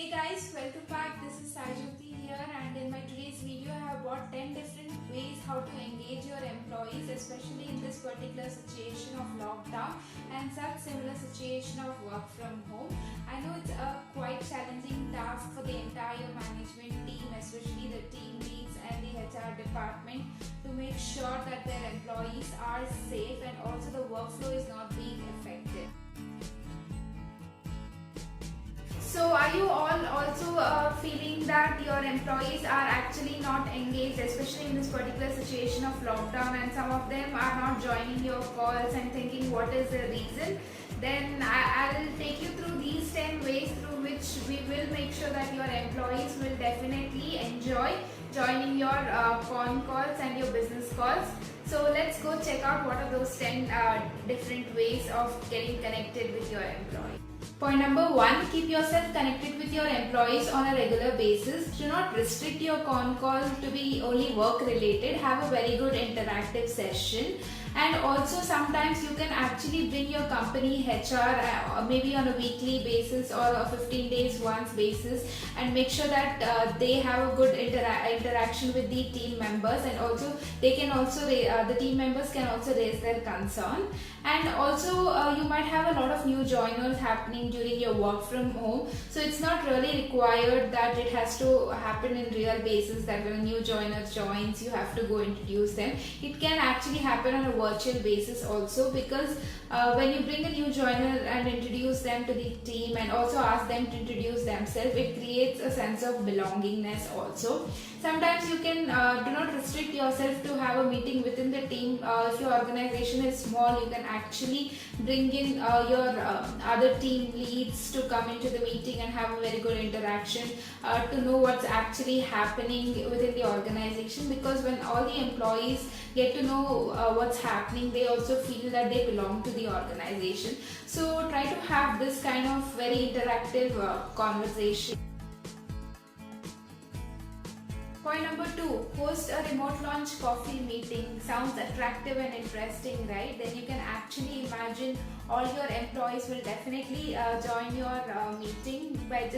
Hey guys, welcome back. This is Sajyoti here, and in my today's video I have brought 10 different ways how to engage your employees, especially in this particular situation of lockdown and such similar situation of work from home. I know it's a quite challenging task for the entire management team, especially the team leads and the HR department, to make sure that their employees are safe and also the workflow is not being affected. So are you all also feeling that your employees are actually not engaged, especially in this particular situation of lockdown, and some of them are not joining your calls and thinking what is the reason? Then I'll take you through these 10 ways through which we will make sure that your employees will definitely enjoy joining your con calls and your business calls. So let's go check out what are those 10 different ways of getting connected with your employees. Point number 1, keep yourself connected with your employees on a regular basis. Do not restrict your con call to be only work related. Have a very good interactive session. And also sometimes you can actually bring your company HR maybe on a weekly basis or a 15 days once basis, and make sure that they have a good interaction with the team members, and also they can also the team members can also raise their concern. And also you might have a lot of new joiners happening during your work from home, so it's not really required that it has to happen in real basis, that when a new joiner joins you have to go introduce them. It can actually happen on a virtual basis also, because when you bring a new joiner and introduce them to the team and also ask them to introduce themselves, it creates a sense of belongingness also. Sometimes you can do not restrict yourself to have a meeting within the team. If your organization is small, you can actually bring in your other team leads to come into the meeting and have a very good interaction to know what's actually happening within the organization, because when all the employees get to know what's happening, they also feel that they belong to the organization. So try to have this kind of very interactive conversation. Point number 2, host a remote launch coffee meeting. Sounds attractive and interesting, right? Then you can actually imagine all your employees will definitely join your meeting by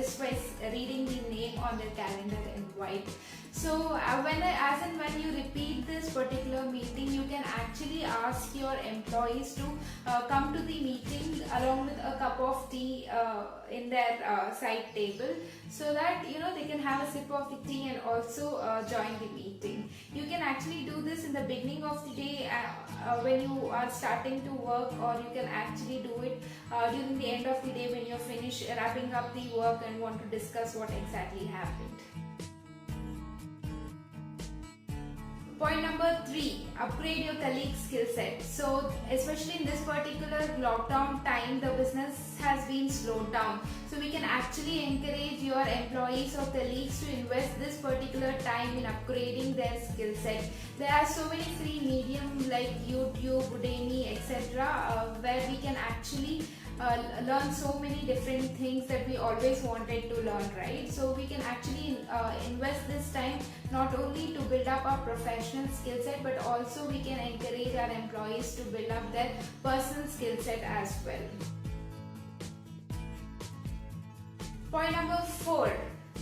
reading the name on their calendar invite. So as and when you repeat this particular meeting, you can actually ask your employees to come to the meeting along with a cup of tea in their side table, so that they can have a sip of the tea and also join the meeting. You can actually do this in the beginning of the day when you are starting to work, or you can actually do it during the end of the day when you're finished wrapping up the work and want to discuss what exactly happened. Point number 3, upgrade your colleagues' skill set. So especially in this particular lockdown time, the business has been slowed down. So we can actually encourage your employees or colleagues to invest this particular time in upgrading their skill set. There are so many free mediums like YouTube, Udemy, etc. Where we can actually learn so many different things that we always wanted to learn, right? So we can actually invest this time not only to build up our professional skill set, but also we can encourage our employees to build up their personal skill set as well. Point number 4,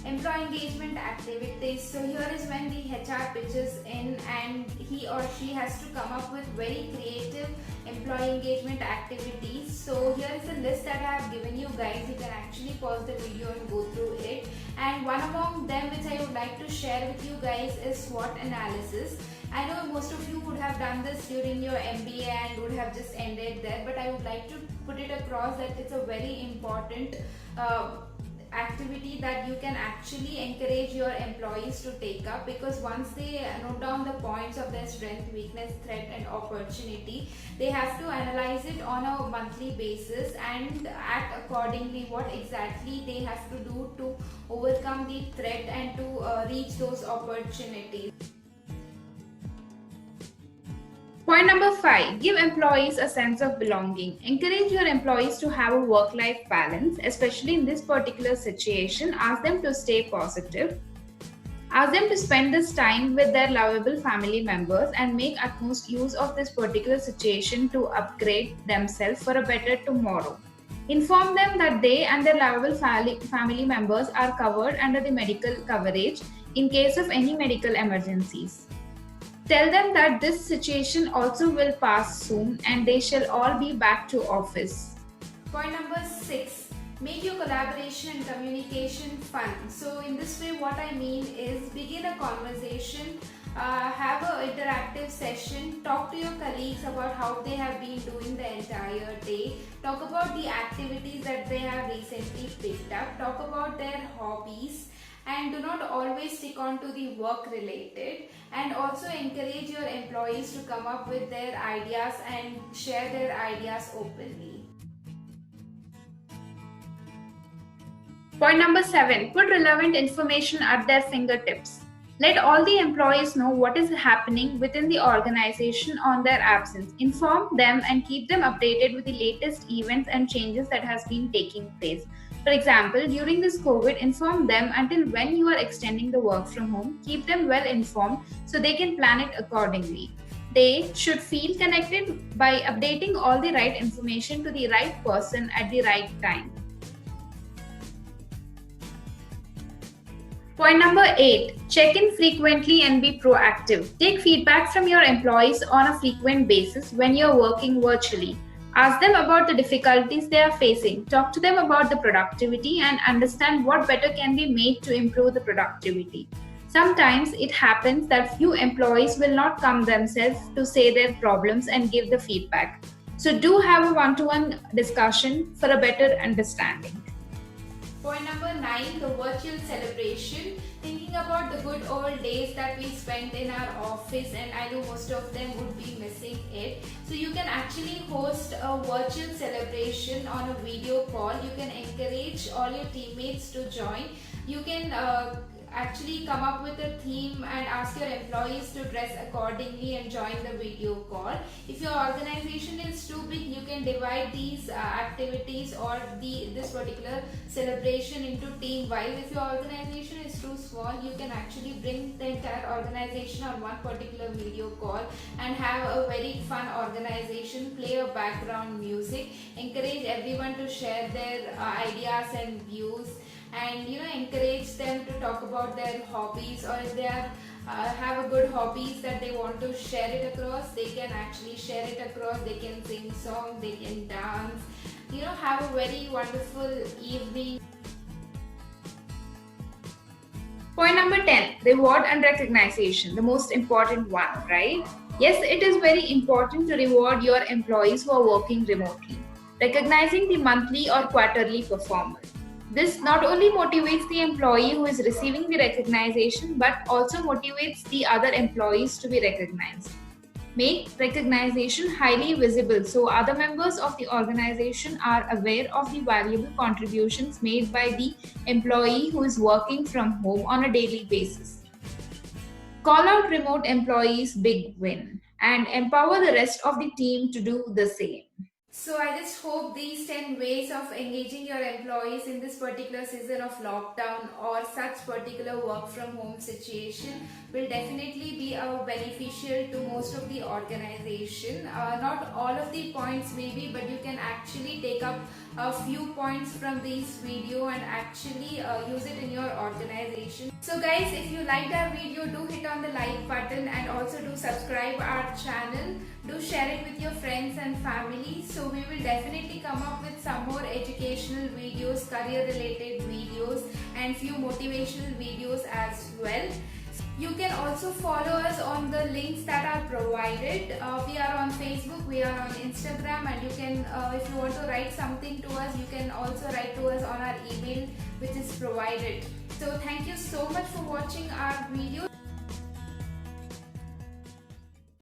employee engagement activities. So here is when the HR pitches in and he or she has to come up with very creative employee engagement activities. So here is the list that I have given you guys. You can actually pause the video and go through it. And one among them which I would like to share with you guys is SWOT analysis. I know most of you would have done this during your MBA and would have just ended there, but I would like to put it across that it's a very important activity that you can actually encourage your employees to take up, because once they note down the points of their strength, weakness, threat and opportunity, they have to analyze it on a monthly basis and act accordingly what exactly they have to do to overcome the threat and to reach those opportunities. Point number 5, give employees a sense of belonging. Encourage your employees to have a work-life balance, especially in this particular situation. Ask them to stay positive. Ask them to spend this time with their lovable family members and make utmost use of this particular situation to upgrade themselves for a better tomorrow. Inform them that they and their lovable family members are covered under the medical coverage in case of any medical emergencies. Tell them that this situation also will pass soon and they shall all be back to office. Point number 6. Make your collaboration and communication fun. So in this way, what I mean is begin a conversation, have an interactive session, talk to your colleagues about how they have been doing the entire day, talk about the activities that they have recently picked up, talk about their hobbies, and do not always stick on to the work related, and also encourage your employees to come up with their ideas and share their ideas openly. Point number 7. Put relevant information at their fingertips. Let all the employees know what is happening within the organization on their absence. Inform them and keep them updated with the latest events and changes that has been taking place. For example, during this COVID, inform them until when you are extending the work from home. Keep them well informed so they can plan it accordingly. They should feel connected by updating all the right information to the right person at the right time. Point number 8. Check in frequently and be proactive. Take feedback from your employees on a frequent basis when you're working virtually. Ask them about the difficulties they are facing. Talk to them about the productivity and understand what better can be made to improve the productivity. Sometimes it happens that few employees will not come themselves to say their problems and give the feedback. So do have a one-to-one discussion for a better understanding. Point number 9, the virtual celebration. Thinking about the good old days that we spent in our office, and I know most of them would be missing it. So you can actually host a virtual celebration on a video call. You can encourage all your teammates to join. You can actually come up with a theme and ask your employees to dress accordingly and join the video call. If your organization is too big, you can divide these activities or this particular celebration into team wise. If your organization is too small, you can actually bring the entire organization on one particular video call and have a very fun organization, play a background music, encourage everyone to share their ideas and views, and encourage them to talk about their hobbies, or if they have a good hobbies that they want to share it across, they can actually share it across. They can sing songs, they can dance, have a very wonderful evening. Point number 10, reward and recognition, the most important one, right? Yes, it is very important to reward your employees who are working remotely, recognizing the monthly or quarterly performance. This not only motivates the employee who is receiving the recognition, but also motivates the other employees to be recognized. Make recognition highly visible so other members of the organization are aware of the valuable contributions made by the employee who is working from home on a daily basis. Call out remote employees' big win and empower the rest of the team to do the same. So I just hope these 10 ways of engaging your employees in this particular season of lockdown or such particular work from home situation will definitely be beneficial to most of the organization. Not all of the points maybe, but you can actually take up a few points from this video and actually use it in your organization. So guys, if you liked our video, do hit on the like button and also do subscribe our channel. Do share it with your friends and family. So we will definitely come up with some more educational videos, career related videos, and few motivational videos as well. You can also follow us on the links that are provided. We are on Facebook, we are on Instagram, and you can, if you want to write something to us, you can also write to us on our email which is provided. So thank you so much for watching our video.